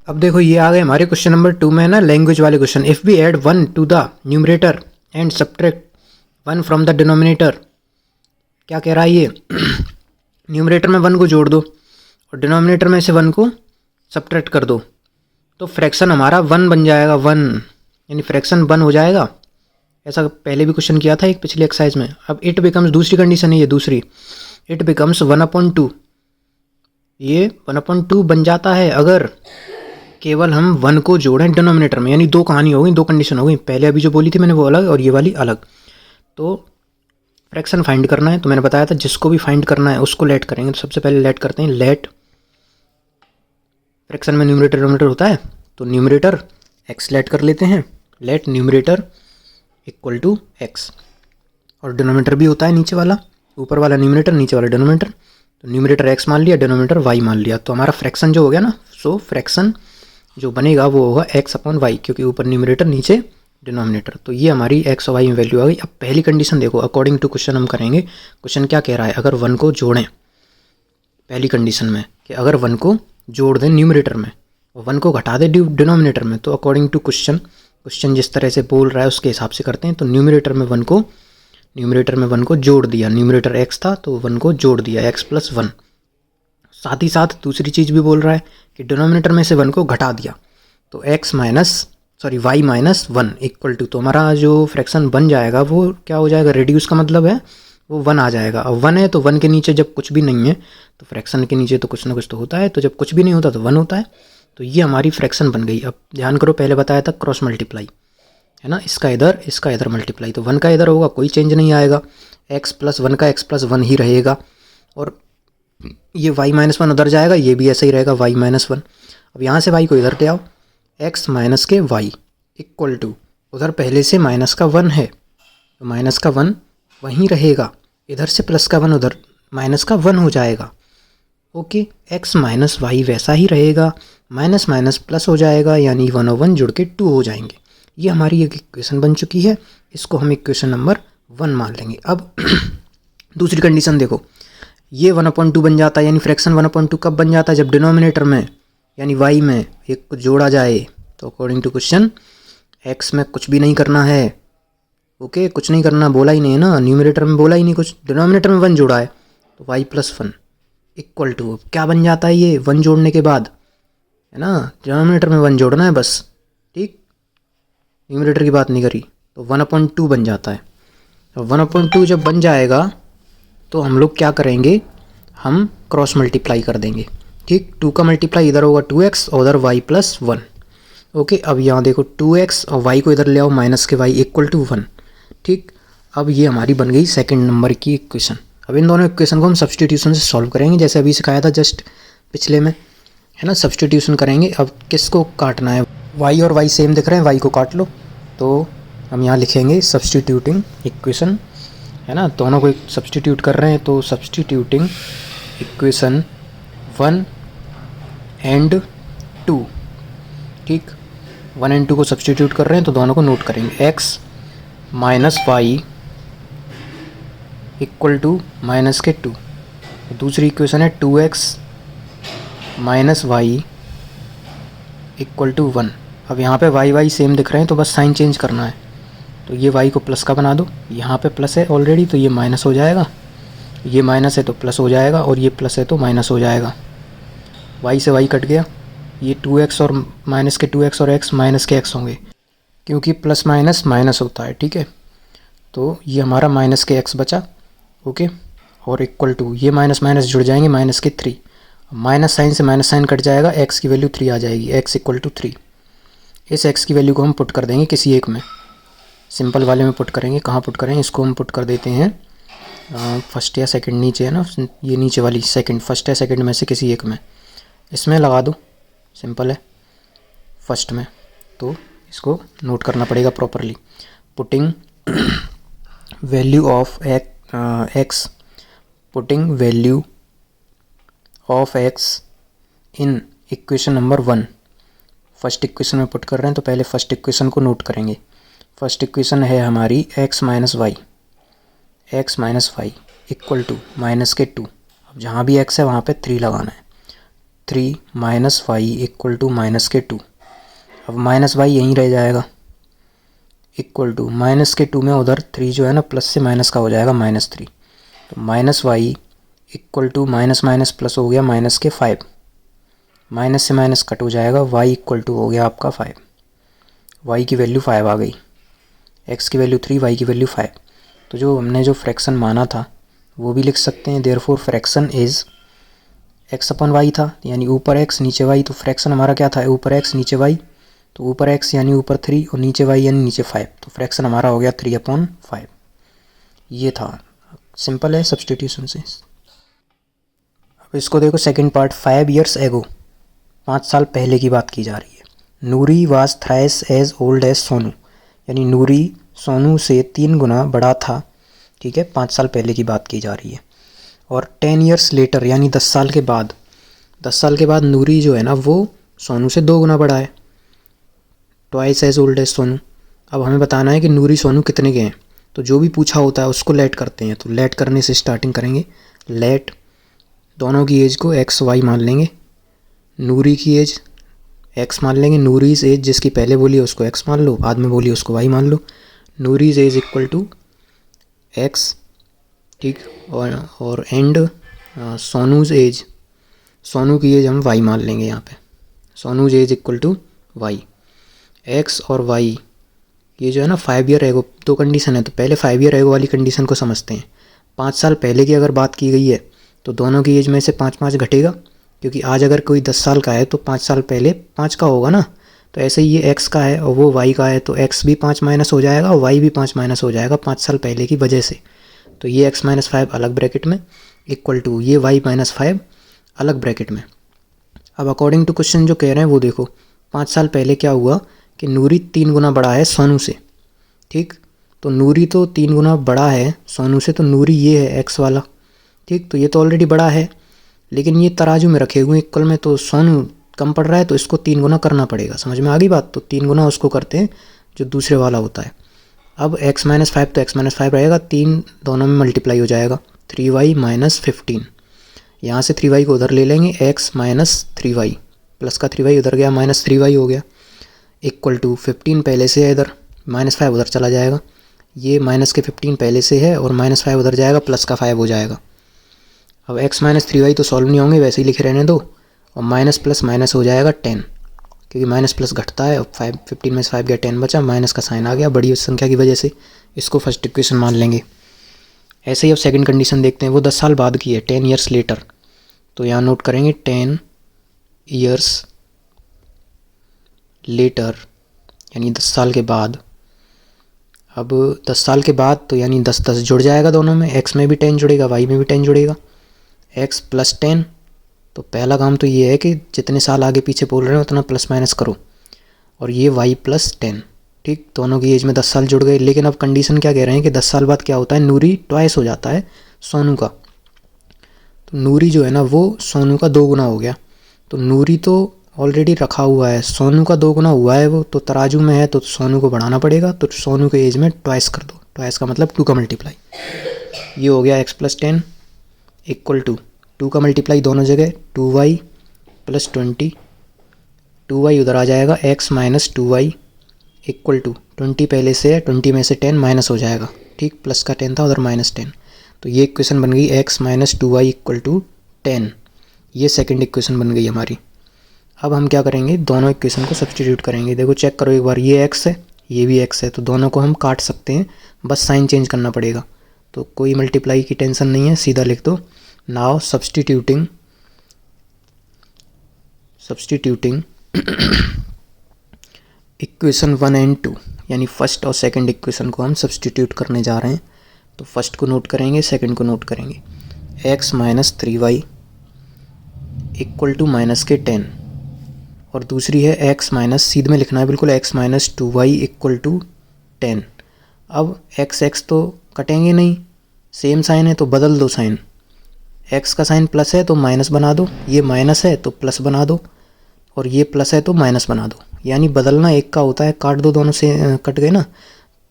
अब देखो ये आ गए हमारे क्वेश्चन नंबर 2 में है ना, लैंग्वेज वाले question. If we add 1 to the numerator and subtract 1 from the denominator, क्या कह रहा है ये न्यूमरेटर में 1 को जोड़ दो और डिनोमिनेटर में से 1 को सब्ट्रैक्ट कर दो, तो फ्रैक्शन हमारा 1 बन जाएगा, 1 यानी फ्रैक्शन 1 हो जाएगा। ऐसा पहले भी क्वेश्चन किया था एक पिछली एक्सरसाइज में। अब इट बिकम्स, दूसरी कंडीशन है ये दूसरी, इट बिकम्स 1/2, ये 1/2 बन जाता है अगर केवल हम 1 को जोड़ें डिनोमिनेटर में। यानी दो कहानी हो गई, दो कंडीशन हो गई, पहले अभी जो बोली थी मैंने वो अलग और ये वाली अलग। तो फ्रैक्शन फाइंड करना है, तो मैंने बताया था जिसको भी फाइंड करना है उसको लेट करेंगे। तो सबसे पहले लेट करते हैं, लेट, फ्रैक्शन में न्यूमरेटर डिनोमिनेटर होता है तो न्यूमरेटर एक्स लेट कर लेते हैं, let numerator equal to x, और डिनोमिनेटर भी होता है नीचे वाला, ऊपर वाला न्यूमरेटर नीचे वाला डिनोमिनेटर। तो न्यूमरेटर एक्स मान लिया, डिनोमिनेटर वाई मान लिया, तो हमारा फ्रैक्शन जो हो गया ना, सो फ्रैक्शन जो बनेगा वो होगा एक्स अपॉन वाई, क्योंकि ऊपर न्यूमरेटर नीचे डिनोमिनेटर। तो ये हमारी एक्स और वाई में वैल्यू आ गई। अब पहली कंडीशन देखो, अकॉर्डिंग टू क्वेश्चन हम करेंगे। क्वेश्चन क्या कह रहा है, अगर 1 को जोड़ें पहली कंडीशन में, कि अगर 1 को जोड़ दें न्यूमरेटर में और 1 को घटा दें डिनोमिनेटर में, तो अकॉर्डिंग टू क्वेश्चन जिस तरह से बोल रहा है उसके हिसाब से करते हैं। तो न्यूमरेटर में 1 को जोड़ दिया, न्यूमरेटर एक्स था तो 1 को जोड़ दिया, एक्स प्लस 1। साथ ही साथ दूसरी चीज़ भी बोल रहा है कि डिनोमिनेटर में से 1 को घटा दिया, तो वाई माइनस 1 इक्वल टू, तो हमारा जो फ्रैक्शन बन जाएगा वो क्या हो जाएगा, रिड्यूस का मतलब है वो 1 आ जाएगा। अब 1 है तो 1 के नीचे जब कुछ भी नहीं है, तो फ्रैक्शन के नीचे तो कुछ ना कुछ तो होता है, तो जब कुछ भी नहीं होता तो 1 होता है। तो ये हमारी फ्रैक्शन बन गई। अब ध्यान करो, पहले बताया था क्रॉस मल्टीप्लाई है ना, इसका इधर मल्टीप्लाई, तो 1 का इधर होगा, कोई चेंज नहीं आएगा, एक्स प्लस 1 का एक्स प्लस 1 ही रहेगा, और ये वाई माइनस 1 उधर जाएगा, ये भी ऐसा ही रहेगा वाई माइनस 1। अब यहाँ से वाई को इधर ले आओ, एक्स माइनस के वाई इक्वल टू, उधर पहले से माइनस का 1 है तो माइनस का 1 वहीं रहेगा, इधर से प्लस का 1 उधर माइनस का 1 हो जाएगा। ओके, एक्स माइनस वाई वैसा ही रहेगा, माइनस माइनस प्लस हो जाएगा, यानी 1 और 1 जुड़ के 2 हो जाएंगे। ये हमारी एक इक्वेशन बन चुकी है, इसको हम इक्वेशन नंबर 1 मान लेंगे। अब दूसरी कंडीशन देखो, ये 1/2 बन जाता है, यानी फ्रैक्शन 1/2 कब बन जाता है, जब डिनोमिनेटर में यानी वाई में एक को जोड़ा जाए। तो अकॉर्डिंग टू क्वेश्चन एक्स में कुछ भी नहीं करना है, ओके, कुछ नहीं करना, बोला ही नहीं है ना, न्यूमरेटर में बोला ही नहीं कुछ, डिनोमिनेटर में 1 जोड़ा है तो वाई प्लस 1 इक्वल टू, क्या बन जाता है ये 1 जोड़ने के बाद, है ना, डिनोमिनेटर में 1 जोड़ना है बस, ठीक, न्यूमरेटर की बात नहीं करी, तो 1/2 बन जाता है। तो 1/2 जब बन जाएगा तो हम लोग क्या करेंगे, हम क्रॉस मल्टीप्लाई कर देंगे, ठीक, 2 का मल्टीप्लाई इधर होगा 2x और उधर y प्लस 1। ओके, अब यहाँ देखो 2x और y को इधर ले आओ, माइनस के y इक्वल टू 1, ठीक। अब ये हमारी बन गई सेकंड नंबर की इक्वेशन। अब इन दोनों इक्वेशन को हम सब्सटीट्यूशन से सॉल्व करेंगे, जैसे अभी सिखाया था जस्ट पिछले में, है ना, सब्सटीट्यूशन करेंगे। अब किसको काटना है, y और y सेम दिख रहे हैं, y को काट लो, तो हम यहाँ लिखेंगे सब्सटीट्यूटिंग इक्वेशन, है ना, दोनों को सब्सटीट्यूट कर रहे हैं, तो सब्सटीट्यूटिंग इक्वेशन 1 एंड 2, ठीक, 1 एंड 2 को सब्सटीट्यूट कर रहे हैं तो दोनों को नोट करेंगे, x minus y equal to minus के 2। दूसरी इक्वेशन है 2x minus y equal to 1। अब यहाँ पे y सेम दिख रहे हैं तो बस साइन चेंज करना है, तो ये y को प्लस का बना दो, यहाँ पे प्लस है ऑलरेडी तो ये माइनस हो जाएगा, ये माइनस है तो प्लस हो जाएगा, और ये प्लस है तो माइनस हो जाएगा, y से y कट गया, ये 2x और माइनस के 2x और x माइनस के x होंगे, क्योंकि प्लस माइनस माइनस होता है, ठीक है। तो ये हमारा माइनस के x बचा, ओके, और इक्वल टू, ये माइनस माइनस जुड़ जाएंगे, माइनस के 3, माइनस साइन से माइनस साइन कट जाएगा, x की वैल्यू 3 आ जाएगी, x इक्वल टू 3। इस x की वैल्यू को हम पुट कर देंगे किसी एक में, सिंपल वाले में पुट करेंगे। कहाँ पुट करेंगे, इसको हम पुट कर देते हैं फर्स्ट या सेकंड, नीचे है ना, ये नीचे वाली सेकंड, फर्स्ट या सेकंड में से किसी एक में, इसमें लगा दो, सिंपल है, फर्स्ट में। तो इसको नोट करना पड़ेगा properly, putting value of x, putting value of x in equation number 1, first equation में पुट कर रहे हैं तो पहले फर्स्ट इक्वेशन को नोट करेंगे। फर्स्ट इक्वेशन है हमारी x minus y equal to minus के 2। अब जहाँ भी x है वहाँ पे 3 लगाना है, 3 minus y equal to minus के 2। अब माइनस वाई यहीं रह जाएगा इक्वल टू माइनस के 2 में उधर 3 जो है ना प्लस से माइनस का हो जाएगा -3। तो minus y equal to minus minus plus हो गया माइनस के 5, माइनस से माइनस कट हो जाएगा, y इक्वल टू हो गया आपका 5। y की वैल्यू 5 आ गई, x की वैल्यू 3, y की वैल्यू 5। तो जो हमने जो फ्रैक्शन माना था वो भी लिख सकते हैं। Therefore fraction is x upon y था, यानी ऊपर x नीचे y। तो फ्रैक्शन हमारा क्या था, ऊपर x नीचे y। तो ऊपर x यानी ऊपर 3 और नीचे y यानी नीचे 5। तो फ्रैक्शन हमारा हो गया 3/5। ये था, सिंपल है सब्सटीट्यूशन से। अब इसको देखो सेकंड पार्ट। 5 years ago, 5 साल पहले की बात की जा रही है। Noori was thrice as old as Sonu, यानी नूरी सोनू से 3 गुना बड़ा था। ठीक है, 5 साल पहले की बात की जा रही है। और 10 years later, यानी 10 साल के बाद, 10 साल के बाद नूरी जो है ना वो सोनू से 2 गुना बड़ा है, twice as old as Sonu. अब हमें बताना है कि नूरी सोनू कितने के हैं। तो जो भी पूछा होता है उसको लेट करते हैं। तो लेट करने से स्टार्टिंग करेंगे। लेट दोनों की एज को एक्स वाई मान लेंगे, नूरी की एज x मान लेंगे, नूरीज एज जिसकी पहले बोली है उसको x मान लो, बाद में बोली उसको y मान लो। नूरीज एज इक्वल टू x, ठीक। और एंड सोनूज एज, सोनू की एज हम y मान लेंगे यहाँ पे। Sonu's age equal to y। x और y ये जो है ना 5 year एगो, 2 कंडीशन है। तो पहले 5 year एगो वाली कंडीशन को समझते हैं। 5 साल पहले की अगर बात की गई है तो दोनों की एज में से 5-5 घटेगा, क्योंकि आज अगर कोई 10 साल का है तो 5 साल पहले 5 का होगा ना। तो ऐसे ही ये x का है और वो y का है, तो x भी 5 माइनस हो जाएगा और y भी 5 माइनस हो जाएगा 5 साल पहले की वजह से। तो ये x माइनस 5 अलग ब्रैकेट में इक्वल टू ये y माइनस 5 अलग ब्रैकेट में। अब अकॉर्डिंग टू क्वेश्चन जो कह रहे हैं वो देखो, 5 साल पहले क्या हुआ कि नूरी 3 गुना बड़ा है सोनू से। ठीक, तो नूरी तो 3 गुना बड़ा है सोनू से, तो नूरी ये है x वाला। ठीक, तो ये तो ऑलरेडी बड़ा है, लेकिन ये तराजू में रखे हुए इक्वल में, तो सोनू कम पड़ रहा है तो इसको 3 गुना करना पड़ेगा। समझ में आ गई बात। तो 3 गुना उसको करते हैं जो दूसरे वाला होता है। अब x माइनस 5 तो x माइनस 5 रहेगा, 3 दोनों में मल्टीप्लाई हो जाएगा, 3y माइनस 15। यहाँ से 3y को उधर ले लेंगे, x माइनस 3y, प्लस का 3y उधर गया, माइनस 3y हो गया इक्वल टू 15 पहले से है इधर, माइनस 5 उधर चला जाएगा। ये माइनस के 15 पहले से है और माइनस 5 उधर जाएगा, प्लस का 5 हो जाएगा। अब x माइनस 3y तो सॉल्व नहीं होंगे, वैसे ही लिखे रहने दो। और माइनस प्लस माइनस हो जाएगा 10, क्योंकि माइनस प्लस घटता है। अब 15 में से 5 गया, 10 बचा, माइनस का साइन आ गया बड़ी संख्या की वजह से। इसको फर्स्ट इक्वेशन मान लेंगे। ऐसे ही अब सेकंड कंडीशन देखते हैं, वो 10 साल बाद की है, 10 years later। तो यहाँ नोट करेंगे 10 years later, यानी 10 साल के बाद। अब 10 साल के बाद तो यानी 10 जुड़ जाएगा दोनों में, x में भी 10 जुड़ेगा, y में भी 10 जुड़ेगा, x प्लस 10। तो पहला काम तो ये है कि जितने साल आगे पीछे बोल रहे हैं उतना प्लस माइनस करो, और ये y प्लस 10। ठीक, दोनों की एज में 10 साल जुड़ गए। लेकिन अब कंडीशन क्या कह रहे हैं कि 10 साल बाद क्या होता है, नूरी ट्वाइस हो जाता है सोनू का। तो नूरी जो है ना वो सोनू का 2 गुना हो गया। तो नूरी तो ऑलरेडी रखा हुआ है, सोनू का 2 गुना हुआ है वो, तो तराजू में है तो सोनू को बढ़ाना पड़ेगा। तो सोनू के एज में ट्वाइस कर दो, ट्वाइस का मतलब 2 का मल्टीप्लाई। ये हो गया x प्लस 10 इक्वल टू 2 का मल्टीप्लाई दोनों जगह, 2y प्लस 20, 2y उधर आ जाएगा, x minus 2y equal to 20 पहले से है, 20 में से 10 माइनस हो जाएगा। ठीक, प्लस का 10 था उधर माइनस 10। तो ये इक्वेशन बन गई x minus 2y equal to 10। ये सेकंड इक्वेशन बन गई हमारी। अब हम क्या करेंगे, दोनों इक्वेशन को सब्सटीट्यूट करेंगे। देखो चेक करो एक बार, ये x है ये भी x है, तो दोनों को हम काट सकते हैं, बस साइन चेंज करना पड़ेगा। तो कोई मल्टीप्लाई की टेंशन नहीं है, सीधा लिख दो। नाउ सब्सटीट्यूटिंग इक्वेशन 1 एंड 2, यानी फर्स्ट और सेकंड इक्वेशन को हम सब्सटीट्यूट करने जा रहे हैं। तो फर्स्ट को नोट करेंगे, सेकंड को नोट करेंगे। x minus 3y equal to minus के 10, और दूसरी है x माइनस, सीध में लिखना है बिल्कुल, x minus 2y equal to 10। अब x तो कटेंगे नहीं, सेम साइन है तो बदल दो साइन। x का साइन प्लस है तो माइनस बना दो, ये माइनस है तो प्लस बना दो, और ये प्लस है तो माइनस बना दो। यानी बदलना एक का होता है, काट दो, दोनों से कट गए ना,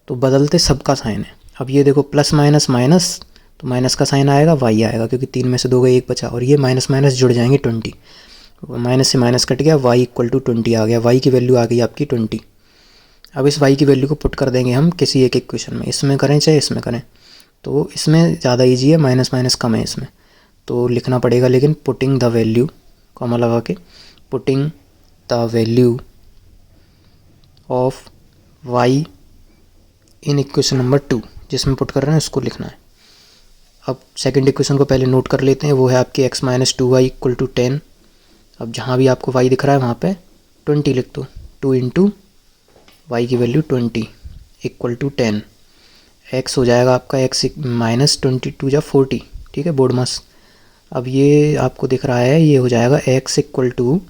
तो बदलते सबका साइन है। अब ये देखो प्लस माइनस माइनस, तो माइनस का साइन आएगा, y आएगा, क्योंकि 3 में से 2 गए 1 बचा, और ये माइनस माइनस जुड़ जाएंगे 20। माइनस से माइनस कट गया, y इक्वल टू 20 आ गया, y की वैल्यू आ गई आपकी 20। अब इस y की वैल्यू को पुट कर देंगे हम किसी एक इक्वेशन में, इसमें करें चाहे इसमें करें, तो इसमें ज़्यादा ईजी है, माइनस माइनस कम है इसमें, तो लिखना पड़ेगा, लेकिन पुटिंग द वैल्यू, कॉमा लगा के, putting the value of y in equation number 2, जिसमें पुट कर रहे हैं उसको लिखना है। अब सेकंड इक्वेशन को पहले नोट कर लेते हैं, वो है आपकी x minus 2y equal to 10। अब जहाँ भी आपको y दिख रहा है वहाँ पे 20 लिख दो, 2 इंटू वाई की वैल्यू 20 इक्वल टू 10। x हो जाएगा आपका x माइनस 22 या 40, ठीक है, बोर्ड मास। अब ये आपको दिख रहा है, ये हो जाएगा x इक्वल टू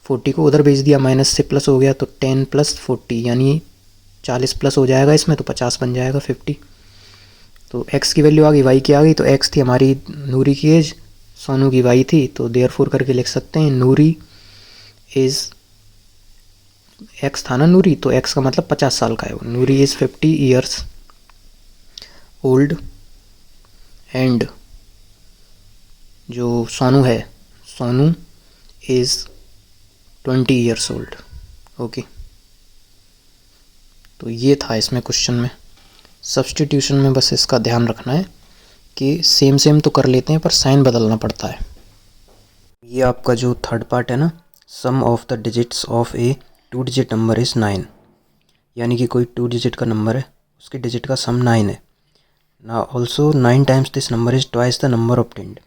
40 को उधर भेज दिया, माइनस से प्लस हो गया, तो 10 प्लस 40 यानी 40 प्लस हो जाएगा इसमें, तो 50 बन जाएगा, 50। तो x की वैल्यू आ गई, y की आ गई, तो x थी हमारी नूरी की एज, सोनू की y थी, तो देयरफॉर करके लिख सकते हैं नूरी इज़, x था ना नूरी, तो x का मतलब 50 साल का है वो, नूरी इज़ 50 ईयर्स ओल्ड, एंड जो सोनू है, Sonu is 20 years old. Okay, तो ये था इसमें क्वेश्चन में। सब्स्टिट्यूशन में बस इसका ध्यान रखना है कि सेम सेम तो कर लेते हैं पर साइन बदलना पड़ता है। ये आपका जो थर्ड पार्ट है ना, sum of the digits of a 2 digit number is 9, यानी कि कोई 2 डिजिट का नंबर है, उसके डिजिट का सम 9 है ना। Also 9 times this number is twice the number obtained,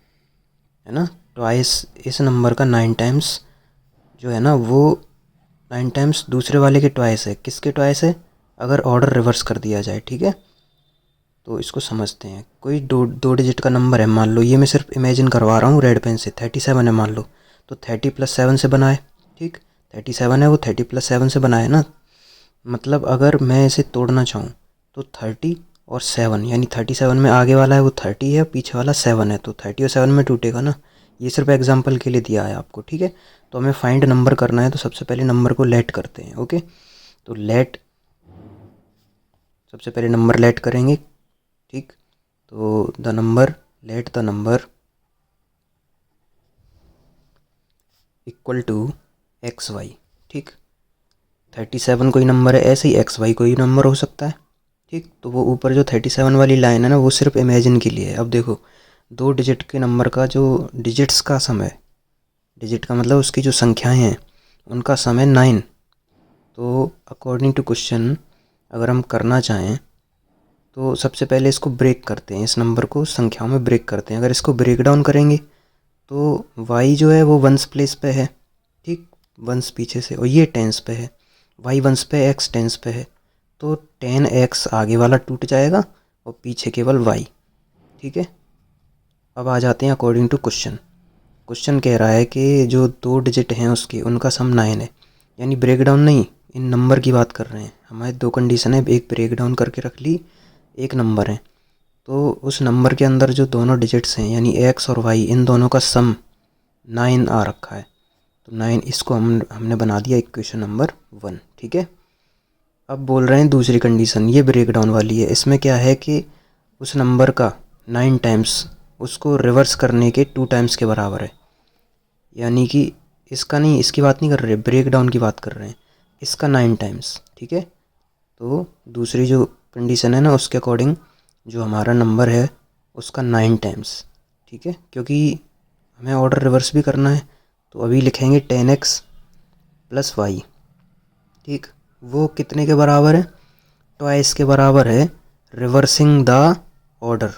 है ना, ट्वाइस इस नंबर का 9 टाइम्स जो है ना वो 9 टाइम्स दूसरे वाले के ट्वाइस है। किसके ट्वाइस है? अगर ऑर्डर रिवर्स कर दिया जाए, ठीक है। तो इसको समझते हैं। कोई दो डिजिट का नंबर है, मान लो, ये मैं सिर्फ इमेजिन करवा रहा हूँ रेड पेन से, 37 है मान लो, तो 30 प्लस 7 से बनाए, ठीक, 37 है वो 30 प्लस 7 से बनाए ना। मतलब अगर मैं इसे तोड़ना चाहूँ तो 30 और 7, यानी 37 में आगे वाला है वो 30 है, पीछे वाला 7 है, तो 30 और 7 में टूटेगा ना। ये सिर्फ एग्जाम्पल के लिए दिया है आपको, ठीक है। तो हमें फाइंड नंबर करना है, तो सबसे पहले नंबर को लेट करते हैं। ओके, तो लेट, सबसे पहले नंबर लेट करेंगे, ठीक। तो the number, let the number equal to x y, ठीक। 37 कोई नंबर है, ऐसे ही एक्स वाई कोई नंबर हो सकता है, ठीक। तो वो ऊपर जो 37 वाली लाइन है ना, वो सिर्फ इमेजिन के लिए है। अब देखो, 2 डिजिट के नंबर का जो डिजिट्स का सम है, डिजिट का मतलब उसकी जो संख्याएं हैं उनका सम है 9। तो अकॉर्डिंग टू क्वेश्चन अगर हम करना चाहें तो सबसे पहले इसको ब्रेक करते हैं, इस नंबर को संख्याओं में ब्रेक करते हैं। अगर इसको ब्रेक डाउन करेंगे तो y जो है वो वंस प्लेस पे है, ठीक, वंस पीछे से, और ये टेंस पे है, y वंस पे, x टेंस पे है, तो 10x आगे वाला टूट जाएगा और पीछे केवल y, ठीक है। अब आ जाते हैं अकॉर्डिंग टू क्वेश्चन। क्वेश्चन कह रहा है कि जो 2 डिजिट हैं उसके, उनका सम 9 है, यानी ब्रेक डाउन नहीं, इन नंबर की बात कर रहे हैं। हमारे 2 कंडीशन है, एक ब्रेक डाउन करके रख ली, एक नंबर है, तो उस नंबर के अंदर जो दोनों डिजिट्स हैं यानी x और y, इन दोनों का सम 9 आ रखा है, तो 9, इसको हमने बना दिया इक्वेशन नंबर 1, ठीक है। अब बोल रहे हैं दूसरी कंडीशन, ये ब्रेक डाउन वाली है। इसमें क्या है कि उस नंबर का 9 टाइम्स उसको रिवर्स करने के 2 टाइम्स के बराबर है, यानी कि इसका नहीं, इसकी बात नहीं कर रहे, ब्रेक डाउन की बात कर रहे हैं, इसका 9 टाइम्स, ठीक है। तो दूसरी जो कंडीशन है ना, उसके अकॉर्डिंग जो हमारा नंबर है उसका 9 टाइम्स, ठीक है, क्योंकि हमें ऑर्डर रिवर्स भी करना है। तो अभी लिखेंगे 10x प्लस वाई, ठीक, वो कितने के बराबर है? ट्वाइस के बराबर है रिवर्सिंग द ऑर्डर,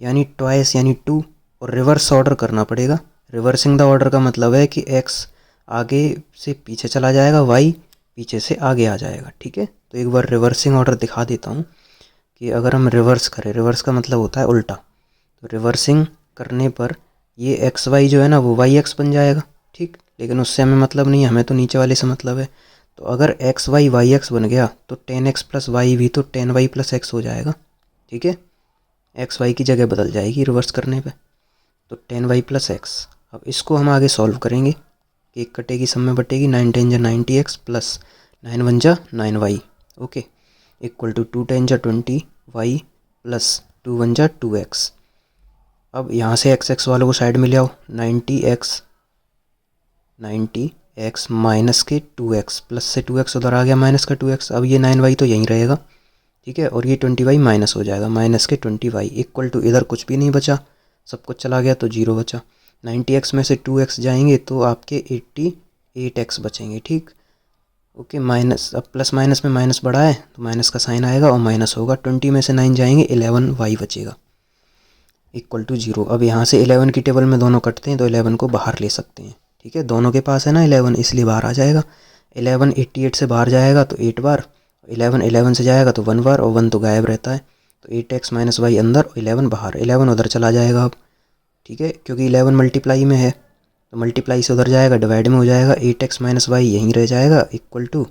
यानी ट्वाइस यानी 2, और रिवर्स ऑर्डर करना पड़ेगा। रिवर्सिंग द ऑर्डर का मतलब है कि x आगे से पीछे चला जाएगा, y पीछे से आगे आ जाएगा, ठीक है। तो एक बार रिवर्सिंग ऑर्डर दिखा देता हूँ कि अगर हम रिवर्स करें, रिवर्स का मतलब होता है उल्टा, तो रिवर्सिंग करने पर ये एक्स वाई जो है ना वो वाई एक्स बन जाएगा, ठीक। लेकिन उससे हमें मतलब नहीं है, हमें तो नीचे वाले से मतलब है। तो अगर एक्स वाई वाई एक्स बन गया तो 10x प्लस वाई भी तो 10y प्लस एक्स हो जाएगा, ठीक है। एक्स वाई की जगह बदल जाएगी रिवर्स करने पे, तो 10y प्लस एक्स। अब इसको हम आगे सॉल्व करेंगे कि एक कटेगी सब में बटेगी, 9 10 जा 90x प्लस 9 1 जा 9y, ओके, इक्वल टू 2 10 जा 20y प्लस 2 1 जा 2x। अब यहाँ से x x वालों को साइड में ले आओ, 90x 90x माइनस के 2x, प्लस से 2x उधर आ गया, माइनस का 2x, अब ये 9y तो यहीं रहेगा, ठीक है, और ये 20y माइनस हो जाएगा, माइनस के 20y इक्वल टू, इधर कुछ भी नहीं बचा, सब कुछ चला गया तो 0 बचा। 90x में से 2x जाएंगे तो आपके 88x बचेंगे, ठीक, ओके। माइनस, अब प्लस माइनस में माइनस बढ़ा है तो माइनस का साइन आएगा और माइनस होगा। 20 में से 9 जाएंगे, 11y बचेगा इक्वल टू 0। अब यहाँ से 11 की टेबल में दोनों कटते हैं तो 11 को बाहर ले सकते हैं, ठीक है, दोनों के पास है ना 11, इसलिए बाहर आ जाएगा। 11 88 से बाहर जाएगा तो 8 बार, 11 11 से जाएगा तो 1 बार, और 1 तो गायब रहता है, तो 8x माइनस वाई अंदर, 11 बाहर, 11 उधर चला जाएगा अब, ठीक है, क्योंकि 11 मल्टीप्लाई में है तो मल्टीप्लाई से उधर जाएगा, डिवाइड में हो जाएगा, 8x माइनस वाई यहीं रह जाएगा इक्वल टू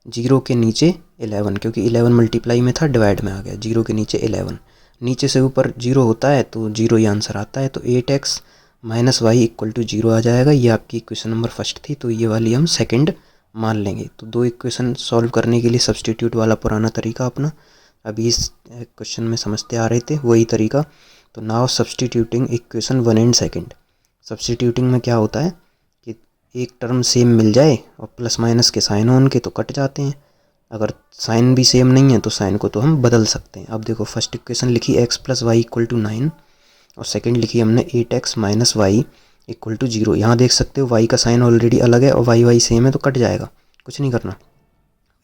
0 के नीचे 11, क्योंकि 11 मल्टीप्लाई में था, डिवाइड में आ गया, 0 के नीचे 11, नीचे से ऊपर 0 होता है तो 0 ही आंसर आता है, तो 8x minus y equal to 0 आ जाएगा। ये आपकी इक्वेशन नंबर फर्स्ट थी, तो ये वाली हम सेकंड मान लेंगे। तो दो इक्वेशन सॉल्व करने के लिए सब्स्टिट्यूट वाला पुराना तरीका अपना, अभी इस क्वेश्चन में समझते आ रहे थे वही तरीका। तो now substituting equation 1 and second. Substituting में क्या होता है कि एक टर्म सेम मिल जाए और प्लस माइनस के साइन हो उनके तो कट जाते हैं, अगर साइन भी सेम नहीं है तो साइन को तो हम बदल सकते हैं। अब देखो फर्स्ट इक्वेशन लिखी x plus y equal to 9 और सेकंड लिखी हमने 8x minus y equal to 0। यहाँ देख सकते हो y का साइन ऑलरेडी अलग है और y सेम है तो कट जाएगा, कुछ नहीं करना।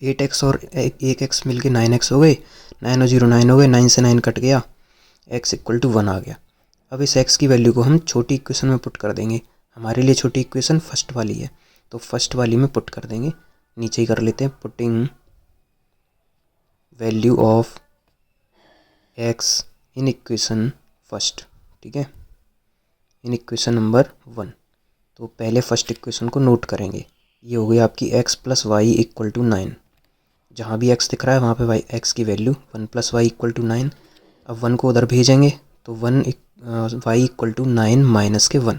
8x और 1x मिल के 9x हो गए, 9 और 0 9 हो गए, 9 से 9 कट गया, x इक्वल टू 1 आ गया। अब इस x की वैल्यू को हम छोटी इक्वेशन में पुट कर देंगे, हमारे लिए छोटी इक्वेशन फर्स्ट वाली है तो फर्स्ट वाली में पुट कर देंगे, नीचे ही कर लेते हैं, putting value of x in equation first, ठीक है, इन इक्वेशन नंबर 1। तो पहले फर्स्ट इक्वेशन को नोट करेंगे, ये हो गई आपकी x plus y equal to 9, जहाँ भी x दिख रहा है वहाँ पे x की value 1 plus y equal to 9। अब 1 को उधर भेजेंगे तो 1 वाई इक्वल टू 9 माइनस के 1,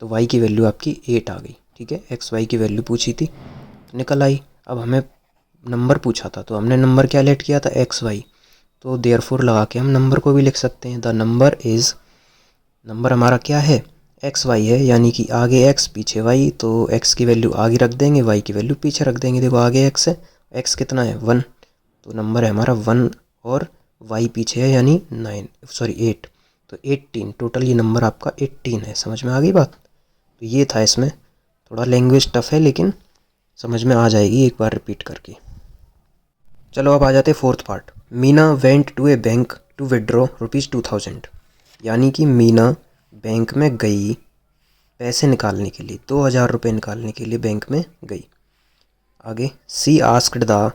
तो y की वैल्यू आपकी 8 आ गई, ठीक है, x y की वैल्यू पूछी थी निकल आई। अब हमें नंबर पूछा था तो हमने नंबर क्या लेट किया था एक्स वाई, तो देयरफॉर लगा के हम नंबर को भी लिख सकते हैं, द नंबर इज़, नंबर हमारा क्या है एक्स वाई है, यानी कि आगे एक्स पीछे वाई, तो एक्स की वैल्यू आगे रख देंगे, वाई की वैल्यू पीछे रख देंगे। देखो आगे एक्स है, एक्स कितना है 1, तो नंबर है हमारा 1 और वाई पीछे है यानी 8, तो 18, टोटल ये नंबर आपका 18 है। समझ में आ गई बात? तो ये था, इसमें थोड़ा लैंग्वेज टफ है लेकिन समझ में आ जाएगी एक बार रिपीट करके। चलो अब आ जाते fourth part. Meena went to a bank to withdraw ₹2000, यानी कि मीना बैंक में गई पैसे निकालने के लिए, 2000 रुपये निकालने के लिए बैंक में गई। आगे, she asked the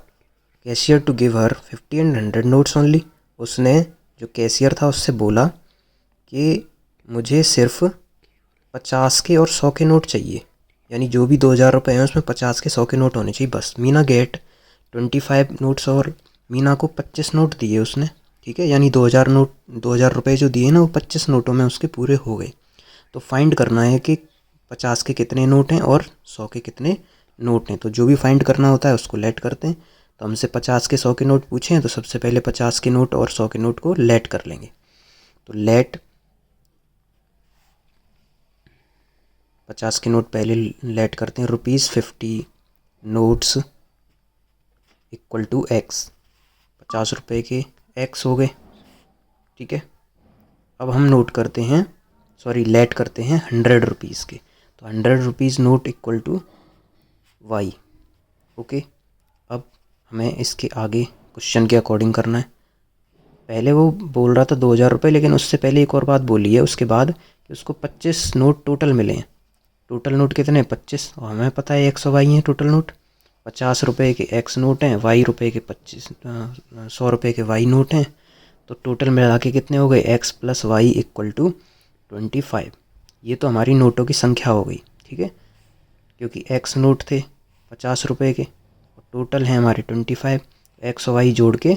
cashier to give her 50 and 100 notes only, उसने जो कैशियर था उससे बोला कि मुझे सिर्फ 50 के और 100 के नोट चाहिए, यानी जो भी 2000 रुपये हैं उसमें 50 के 100 के नोट होने चाहिए बस। मीना गेट 25 नोट्स, और मीना को 25 नोट दिए उसने, ठीक है, यानी 2000 रुपये जो दिए ना वो 25 नोटों में उसके पूरे हो गए। तो फाइंड करना है कि 50 के कितने नोट हैं और 100 के कितने नोट हैं, तो जो भी फाइंड करना होता है उसको लेट करते हैं। तो हमसे 50 के 100 के नोट पूछे हैं तो सबसे पहले 50 के नोट और 100 के नोट को लेट कर लेंगे। तो लेट 50 के नोट पहले लेट करते हैं, ₹50 नोट्स इक्वल टू एक्स, 50 रुपये के एक्स हो गए, ठीक है। अब हम नोट करते हैं, लेट करते हैं 100 रुपीज़ के, तो 100 rupees note equal to y, okay. अब हमें इसके आगे क्वेश्चन के अकॉर्डिंग करना है। पहले वो बोल रहा था 2000 रुपये, लेकिन उससे पहले एक और बात बोली है उसके बाद कि उसको 25 नोट टोटल मिले हैं। टोटल नोट कितने हैं 25, और हमें पता है एक्स और वाई हैं टोटल नोट। 50 रुपये के एक्स नोट हैं, वाई रुपये के 100 रुपये के वाई नोट हैं, तो टोटल मिला के कितने हो गए x plus y equal to 25। ये तो हमारी नोटों की संख्या हो गई, ठीक है, क्योंकि एक्स नोट थे 50 रुपये के, टोटल हैं हमारे 25, एक्स और वाई जोड़ के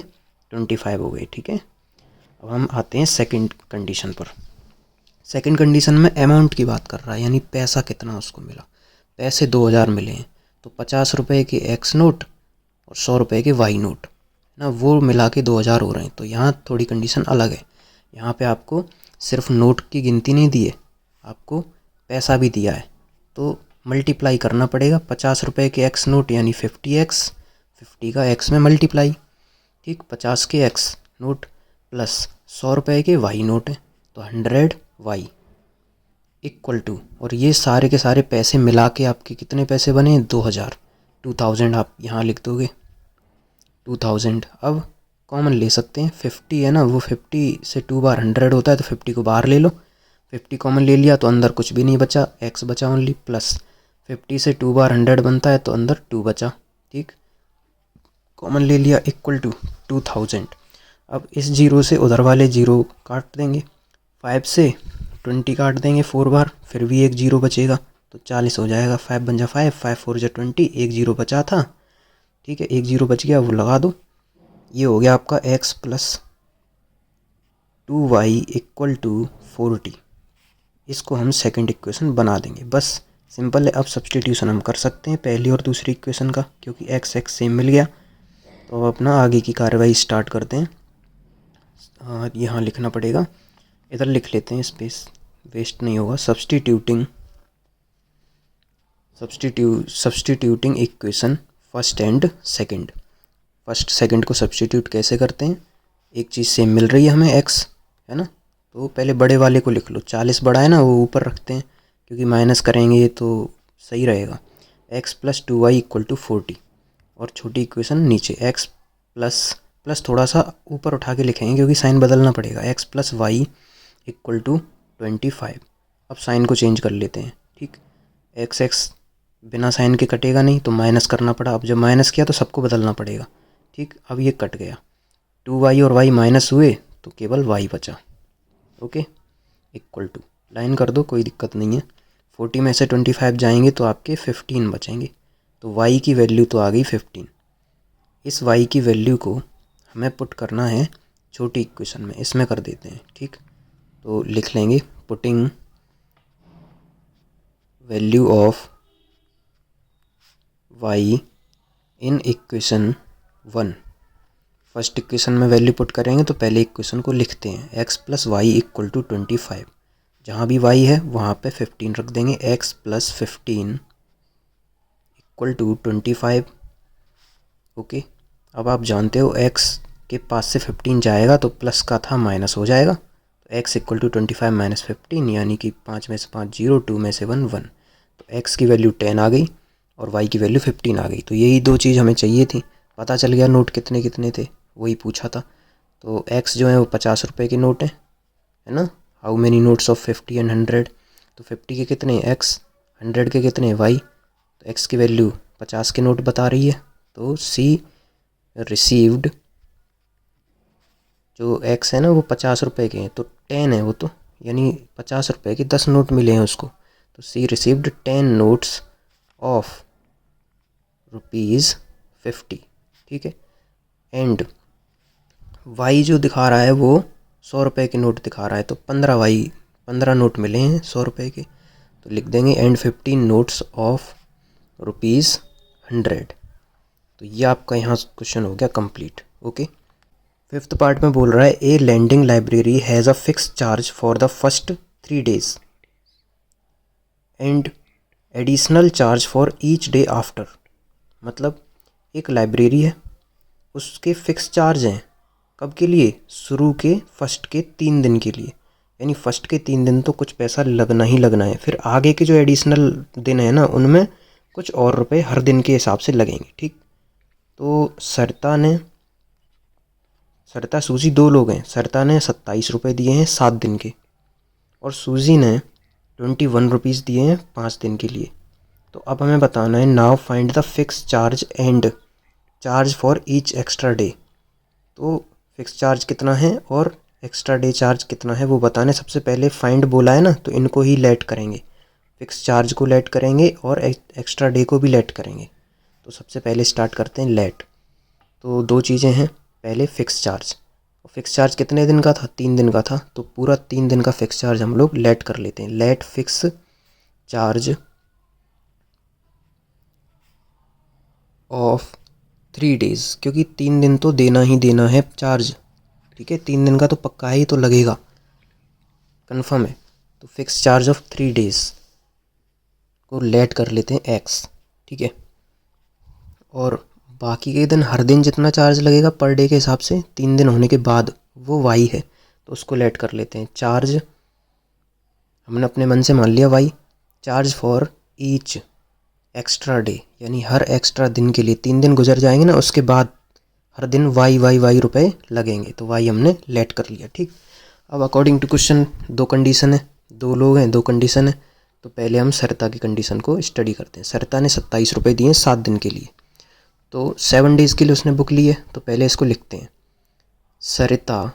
25 हो गए, ठीक है। अब हम आते हैं सेकंड कंडीशन पर। सेकंड कंडीशन में अमाउंट की बात कर रहा है, यानी पैसा कितना उसको मिला। पैसे 2000 मिले हैं, तो 50 रुपये के एक्स नोट और 100 रुपये के वाई नोट ना, वो मिला के 2000 हो रहे हैं। तो यहाँ थोड़ी कंडीशन अलग है, यहाँ पे आपको सिर्फ नोट की गिनती नहीं दी है, आपको पैसा भी दिया है। तो मल्टीप्लाई करना पड़ेगा 50 रुपये के एक्स नोट यानी 50x, 50 का एक्स में मल्टीप्लाई, ठीक, 50 के एक्स नोट प्लस 100 रुपये के वाई नोट है तो 100y इक्वल टू, और ये सारे के सारे पैसे मिला के आपके कितने पैसे बने 2000, 2000 आप यहाँ लिख दोगे 2000। अब कॉमन ले सकते हैं 50 है ना, वो 50 से 2 बार 100 होता है तो 50 को बाहर ले लो, 50 कॉमन ले लिया तो अंदर कुछ भी नहीं बचा, x बचा ओनली, प्लस 50 से 2 बार 100 बनता है तो अंदर 2 बचा, ठीक, कॉमन ले लिया इक्वल टू 2000। अब इस जीरो से उधर वाले जीरो काट देंगे, 5 से 20 काट देंगे 4 बार, फिर भी एक जीरो बचेगा तो 40 हो जाएगा, 5 बन जा 5, 5 4 जा 20, एक जीरो बचा था, ठीक है, एक जीरो बच गया वो लगा दो, ये हो गया आपका x plus 2y equal to 40। इसको हम सेकंड इक्वेशन बना देंगे, बस सिंपल है। अब सब्सटीट्यूशन हम कर सकते हैं पहली और दूसरी इक्वेशन का, क्योंकि x x सेम मिल गया। तो अब अपना आगे की कार्रवाई स्टार्ट करते हैं। यहाँ लिखना पड़ेगा, इधर लिख लेते हैं, स्पेस वेस्ट नहीं होगा। Substituting equation first and second. First second को सब्सटीट्यूट कैसे करते हैं, एक चीज़ सेम मिल रही है हमें x है ना, तो पहले बड़े वाले को लिख लो, 40 बड़ा है ना वो ऊपर रखते हैं क्योंकि माइनस करेंगे तो सही रहेगा। x plus 2y equal to 40 और छोटी इक्वेशन नीचे x प्लस थोड़ा सा ऊपर उठा के लिखेंगे क्योंकि साइन बदलना पड़ेगा, x plus y equal to 25। अब साइन को चेंज कर लेते हैं, ठीक, x बिना साइन के कटेगा नहीं तो माइनस करना पड़ा, अब जब माइनस किया तो सबको बदलना पड़ेगा, ठीक। अब ये कट गया, 2y और y माइनस हुए तो केवल y बचा, ओके, इक्वल टू, लाइन कर दो कोई दिक्कत नहीं है। 40 में से 25 जाएंगे तो आपके 15 बचेंगे, तो y की वैल्यू तो आ गई 15। इस y की वैल्यू को हमें पुट करना है छोटी इक्वेशन में, इसमें कर देते हैं, ठीक। तो लिख लेंगे putting value of y in equation 1। First equation में वैल्यू पुट करेंगे तो पहले इक्वेशन को लिखते हैं, x plus y equal to 25। जहाँ भी y है वहाँ पे 15 रख देंगे, x plus 15 equal to 25, okay. अब आप जानते हो x के पास से 15 जाएगा तो प्लस का था माइनस हो जाएगा, तो x इक्वल टू 25 माइनस 15 यानी कि 5 में से 5 0, 2 में से 1 1, तो x की वैल्यू 10 आ गई और y की वैल्यू 15 आ गई। तो यही दो चीज़ हमें चाहिए थी, पता चल गया नोट कितने कितने थे, वही पूछा था। तो x जो है वो 50 रुपये के नोट है ना, how many notes of 50 and 100, तो 50 के कितने x, 100 के कितने y, तो x की वैल्यू 50 के नोट बता रही है, तो C रिसीव्ड, जो x है ना वो 50 रुपये के हैं तो 10 है वो, तो यानी 50 रुपये के 10 नोट मिले हैं उसको, तो C रिसीव्ड 10 नोट्स ऑफ ₹50, ठीक है। एंड y जो दिखा रहा है वो 100 रुपये के नोट दिखा रहा है, तो 15 नोट मिले हैं 100 रुपये के, तो लिख देंगे एंड 15 नोट्स ऑफ ₹100। तो ये आपका यहाँ क्वेश्चन हो गया कंप्लीट, ओके। फिफ्थ पार्ट में बोल रहा है a lending library has a fix charge for the first 3 days and additional charge for each day after. मतलब एक लाइब्रेरी है, उसके फिक्स चार्ज हैं कब के लिए, शुरू के फर्स्ट के 3 दिन के लिए, यानी फर्स्ट के 3 दिन तो कुछ पैसा लगना ही लगना है, फिर आगे के जो एडिशनल दिन है ना उनमें कुछ और रुपए हर दिन के हिसाब से लगेंगे, ठीक। तो सरिता सूजी 2 लोग हैं, सरिता ने 27 रुपये दिए हैं 7 दिन के और सूजी ने 21 रुपीज़ दिए हैं 5 दिन के लिए। तो अब हमें बताना है now find the fix charge and charge for each extra day. तो फिक्स चार्ज कितना है और एक्स्ट्रा डे चार्ज कितना है वो बताने। सबसे पहले फाइंड बोला है ना तो इनको ही लेट करेंगे, फिक्स चार्ज को लेट करेंगे और एक्स्ट्रा डे को भी लेट करेंगे। तो सबसे पहले स्टार्ट करते हैं लेट। तो 2 चीज़ें हैं, पहले फिक्स चार्ज कितने दिन का था, 3 दिन का था, तो पूरा 3 दिन का फिक्स चार्ज हम लोग लेट कर लेते हैं। Let fix charge of 3 days, क्योंकि 3 दिन तो देना ही देना है चार्ज, ठीक है, 3 दिन का तो पक्का ही तो लगेगा, कंफर्म है। तो फिक्स चार्ज ऑफ 3 days को लेट कर लेते हैं एक्स, ठीक है। और बाकी के दिन हर दिन जितना चार्ज लगेगा पर डे के हिसाब से 3 दिन होने के बाद वो वाई है, तो उसको लेट कर लेते हैं। चार्ज हमने अपने मन से मान लिया y. Charge for each extra day, यानी हर एक्स्ट्रा दिन के लिए 3 दिन गुजर जाएंगे ना, उसके बाद हर दिन वाई वाई वाई रुपए लगेंगे, तो वाई हमने लेट कर लिया, ठीक। अब अकॉर्डिंग टू क्वेश्चन 2 कंडीशन है, 2 लोग हैं, 2 कंडीशन है, तो पहले हम सरिता की कंडीशन को स्टडी करते हैं। सरिता ने 27 रुपये दिए 7 दिन के लिए, तो 7 डेज़ के लिए उसने बुक ली है, तो पहले इसको लिखते हैं। सरिता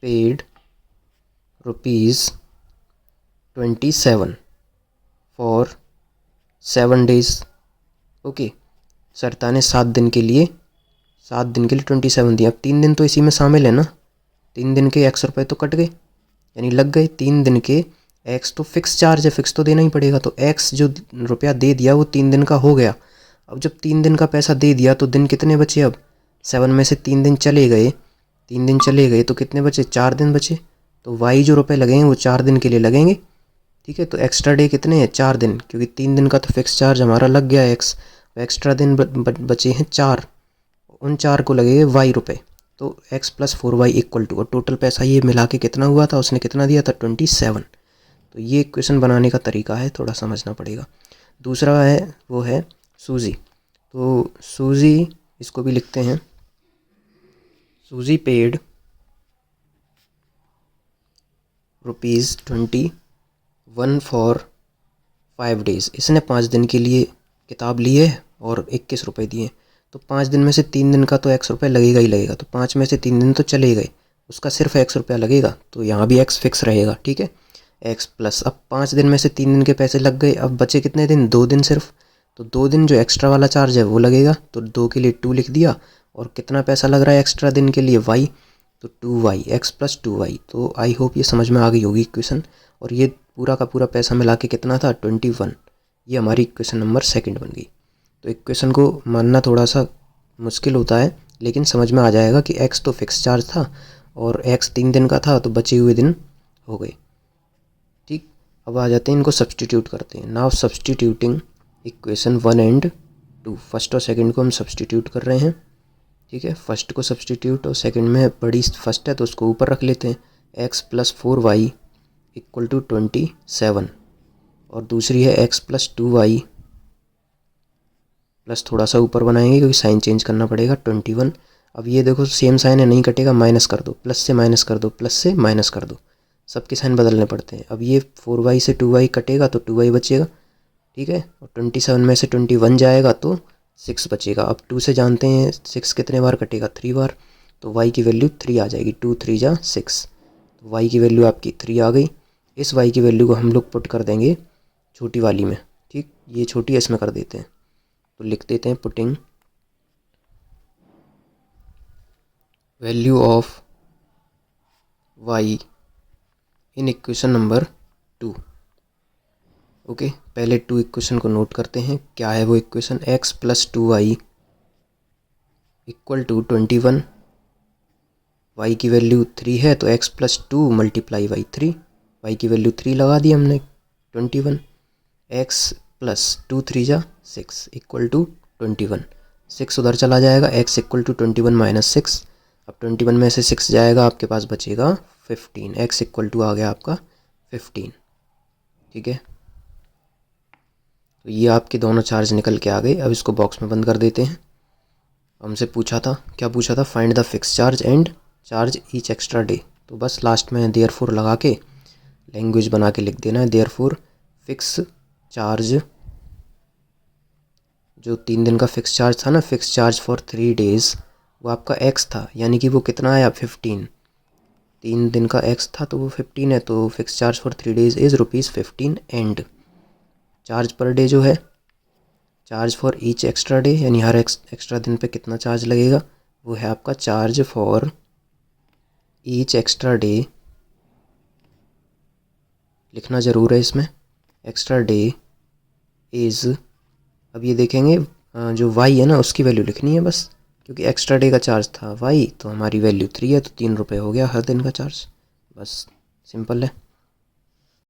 पेड ₹27 फॉर 7 डेज़, ओके। सरिता ने 7 दिन के लिए 27 दिया। अब 3 दिन तो इसी में शामिल है ना, 3 दिन के x रुपये तो कट गए, यानी लग गए। 3 दिन के x तो फिक्स चार्ज है, फिक्स तो देना ही पड़ेगा, तो x जो रुपया दे दिया वो 3 दिन का हो गया। अब जब 3 दिन का पैसा दे दिया तो दिन कितने बचे, अब 7 में से 3 दिन चले गए, 3 दिन चले गए तो कितने बचे, 4 दिन बचे। तो y जो रुपये लगेंगे वो 4 दिन के लिए लगेंगे, ठीक है। तो एक्स्ट्रा डे कितने हैं, 4 दिन, क्योंकि 3 दिन का तो फिक्स चार्ज हमारा लग गया x, एक्स्ट्रा दिन बचे हैं 4, उन 4 को लगेंगे y रुपये, तो x + 4y = और टोटल पैसा ये मिला के कितना हुआ था, उसने कितना दिया था, 27। तो ये इक्वेशन बनाने का तरीका है, थोड़ा समझना पड़ेगा। दूसरा है वो है सूजी, तो सूजी इसको भी लिखते हैं। सूजी पेड ₹21 फॉर 5 डेज़। इसने 5 दिन के लिए किताब ली है और 21 रुपये दिए, तो 5 दिन में से 3 दिन का तो x रुपये लगेगा ही लगेगा, तो 5 में से 3 दिन तो चले गए, उसका सिर्फ x रुपया लगेगा, तो यहाँ भी x फिक्स रहेगा, ठीक है। x प्लस, अब 5 दिन में से 3 दिन के पैसे लग गए, अब बचे कितने दिन, 2 दिन सिर्फ, तो 2 दिन जो एक्स्ट्रा वाला चार्ज है वो लगेगा, तो 2 के लिए 2 लिख दिया। और कितना पैसा लग रहा है एक्स्ट्रा दिन के लिए, y, तो 2y, x + 2y। तो आई होप ये समझ में आ गई होगी इक्वेशन। और ये पूरा का पूरा पैसा मिला के कितना था, 21। ये हमारी इक्वेशन नंबर 2 बन गई। तो इक्वेशन को मानना थोड़ा सा मुश्किल होता है, लेकिन समझ में आ जाएगा कि x तो फिक्स चार्ज था और x 3 दिन का था, तो बचे हुए दिन हो गए, ठीक। अब आ जाते हैं, इनको सब्सटीट्यूट करते हैं। नाउ सब्सटीट्यूटिंग इक्वेशन 1 और 2, फर्स्ट और सेकंड को हम सब्सटीट्यूट कर रहे हैं, ठीक है। फर्स्ट को सब्सटीट्यूट, और सेकंड में बड़ी फर्स्ट है तो उसको ऊपर रख लेते हैं। x + 4y = 27, और दूसरी है x + 2y प्लस थोड़ा सा ऊपर बनाएंगे क्योंकि साइन चेंज करना पड़ेगा, 21। अब ये देखो सेम साइन है, नहीं कटेगा, माइनस कर दो, प्लस से माइनस कर दो, प्लस से माइनस कर दो, सबके साइन बदलने पड़ते हैं। अब ये 4y से 2y कटेगा तो 2y बचेगा, ठीक है। और 27 में से 21 जाएगा तो 6 बचेगा। अब 2 से जानते हैं 6 कितने बार कटेगा, 3 बार, तो y की वैल्यू 3 आ जाएगी, 2 3 जा 6, तो y की वैल्यू आपकी 3 आ गई। इस y की वैल्यू को हम लोग पुट कर देंगे छोटी वाली में, ठीक, ये छोटी इसमें कर देते हैं, तो लिख देते हैं putting value of y in equation number 2, okay. पहले 2 इक्वेशन को नोट करते हैं, क्या है वो इक्वेशन, x + 2y = 21, y की वैल्यू 3 है तो x + 2 × 3, y की वैल्यू 3 लगा दी हमने, 21, x + 2 3 जा 6 = 21, 6 उधर चला जाएगा, x = 21 - 6, अब 21 में से 6 जाएगा, आपके पास बचेगा 15, x = आ गया आपका 15, ठीक है। तो ये आपके दोनों चार्ज निकल के आ गए। अब इसको बॉक्स में बंद कर देते हैं। हमसे पूछा था, क्या पूछा था, find the fix charge and charge each extra day, तो बस लास्ट में देयरफॉर लगा के लैंग्वेज बना के लिख देना है। देयरफॉर फिक्स चार्ज, जो 3 दिन का फिक्स चार्ज था ना, फिक्स चार्ज फॉर 3 डेज़, वो आपका x था, यानी कि वो कितना आया, 15। 3 दिन का x था तो वो 15 है, तो fix charge for 3 days is ₹15 and charge per day जो है, charge for each extra day, यानी हर एक्स्ट्रा दिन पे कितना चार्ज लगेगा, वो है आपका charge for each extra day, लिखना ज़रूर है इसमें, एक्स्ट्रा डे इज़, अब ये देखेंगे जो y है ना उसकी वैल्यू लिखनी है बस, क्योंकि एक्स्ट्रा डे का चार्ज था y, तो हमारी वैल्यू 3 है, तो 3 रुपये हो गया हर दिन का चार्ज, बस सिंपल है।